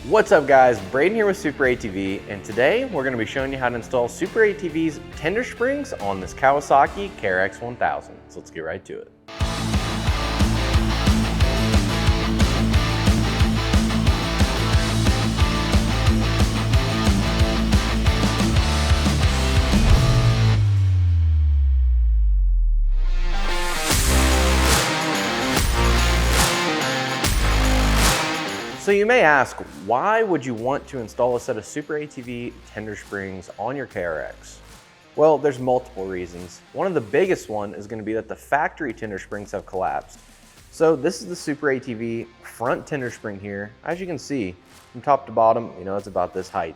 What's up guys, Braden here with SuperATV, and today we're going to be showing you how to install SuperATV's tender springs on this Kawasaki KRX 1000. So let's get right to it. So you may ask, why would you want to install a set of SuperATV tender springs on your KRX? Well, there's multiple reasons. One of the biggest one is going to be that the factory tender springs have collapsed. So this is the SuperATV front tender spring here. As you can see, from top to bottom, it's about this height.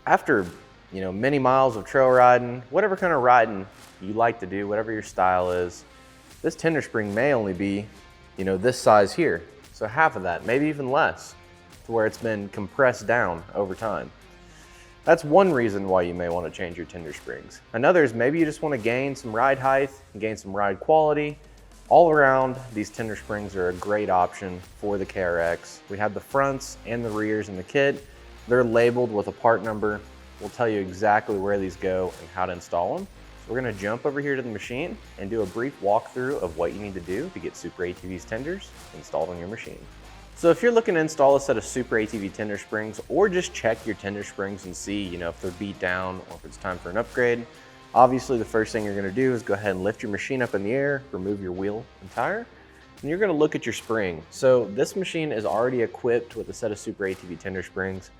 After, many miles of trail riding, whatever kind of riding you like to do, whatever your style is, this tender spring may only be, this size here. So half of that, maybe even less, to where it's been compressed down over time. That's one reason why you may want to change your tender springs. Another is maybe you just want to gain some ride height, gain some ride quality. All around, these tender springs are a great option for the KRX. We have the fronts and the rears in the kit. They're labeled with a part number. We'll tell you exactly where these go and how to install them. So we're going to jump over here to the machine and do a brief walkthrough of what you need to do to get SuperATV's tenders installed on your machine. So if you're looking to install a set of SuperATV tender springs, or just check your tender springs and see if they're beat down or if it's time for an upgrade, obviously the first thing you're going to do is go ahead and lift your machine up in the air, remove your wheel and tire, and you're going to look at your spring. So this machine is already equipped with a set of SuperATV tender springs.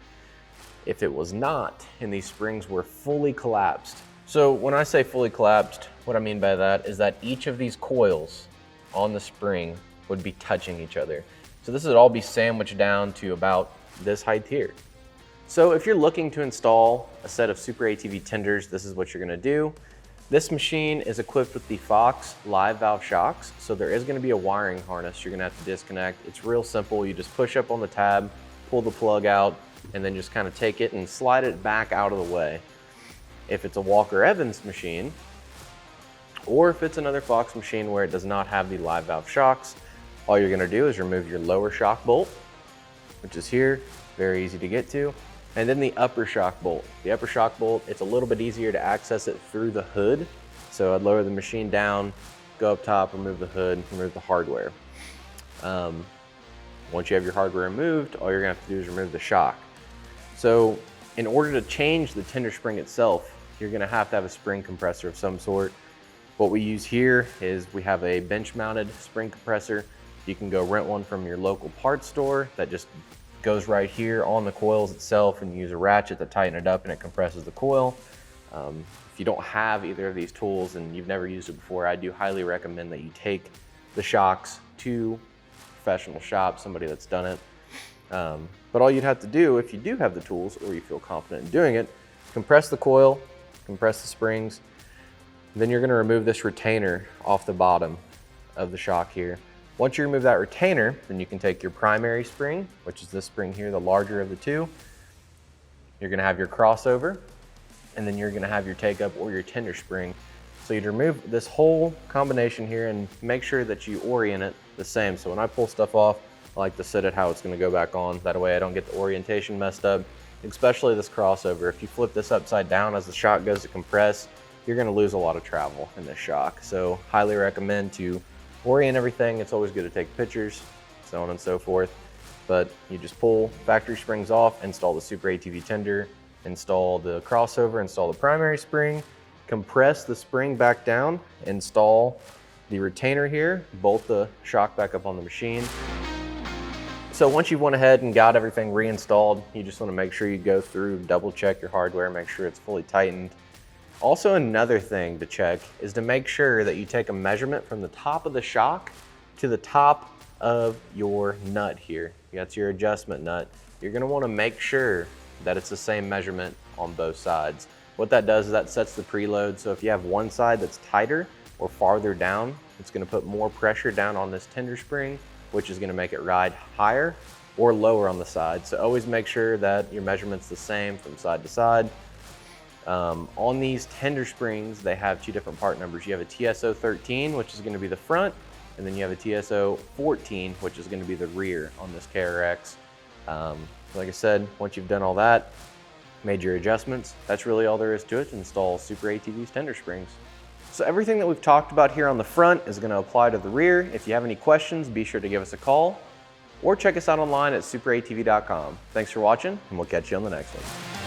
If it was not, and these springs were fully collapsed. So when I say fully collapsed, what I mean by that is that each of these coils on the spring would be touching each other. So this would all be sandwiched down to about this height here. So if you're looking to install a set of SuperATV tenders, this is what you're gonna do. This machine is equipped with the Fox live valve shocks. So there is gonna be a wiring harness you're gonna have to disconnect. It's real simple. You just push up on the tab, pull the plug out, and then just kind of take it and slide it back out of the way. If it's a Walker Evans machine, or if it's another Fox machine where it does not have the live valve shocks, all you're gonna do is remove your lower shock bolt, which is here, very easy to get to, and then the upper shock bolt. The upper shock bolt, it's a little bit easier to access it through the hood. So I'd lower the machine down, go up top, remove the hood, remove the hardware. Once you have your hardware removed, all you're gonna have to do is remove the shock. So in order to change the tender spring itself, you're gonna have to have a spring compressor of some sort. What we use here is we have a bench mounted spring compressor. You can go rent one from your local parts store that just goes right here on the coils itself, and you use a ratchet to tighten it up and it compresses the coil. If you don't have either of these tools and you've never used it before, I do highly recommend that you take the shocks to a professional shop, somebody that's done it. But all you'd have to do, if you do have the tools or you feel confident in doing it, compress the coil, compress the springs, then you're gonna remove this retainer off the bottom of the shock here. Once you remove that retainer, then you can take your primary spring, which is this spring here, the larger of the two. You're gonna have your crossover, and then you're gonna have your take-up or your tender spring. So you'd remove this whole combination here and make sure that you orient it the same. So when I pull stuff off, I like to set it how it's gonna go back on. That way I don't get the orientation messed up, especially this crossover. If you flip this upside down as the shock goes to compress, you're gonna lose a lot of travel in this shock. So highly recommend to orient everything. It's always good to take pictures, so on and so forth. But you just pull factory springs off, install the SuperATV tender, install the crossover, install the primary spring, compress the spring back down, install the retainer here, bolt the shock back up on the machine. So once you've went ahead and got everything reinstalled, you just want to make sure you go through, double check your hardware, make sure it's fully tightened. Also, another thing to check is to make sure that you take a measurement from the top of the shock to the top of your nut here. That's your adjustment nut. You're gonna wanna make sure that it's the same measurement on both sides. What that does is that sets the preload. So if you have one side that's tighter or farther down, it's gonna put more pressure down on this tender spring, which is gonna make it ride higher or lower on the side. So always make sure that your measurement's the same from side to side. On these tender springs, they have two different part numbers. You have a TSO 13, which is gonna be the front, and then you have a TSO 14, which is gonna be the rear on this KRX. Like I said, once you've done all that, made your adjustments, that's really all there is to it to install SuperATV's tender springs. So everything that we've talked about here on the front is going to apply to the rear. If you have any questions, be sure to give us a call or check us out online at superatv.com. Thanks for watching, and we'll catch you on the next one.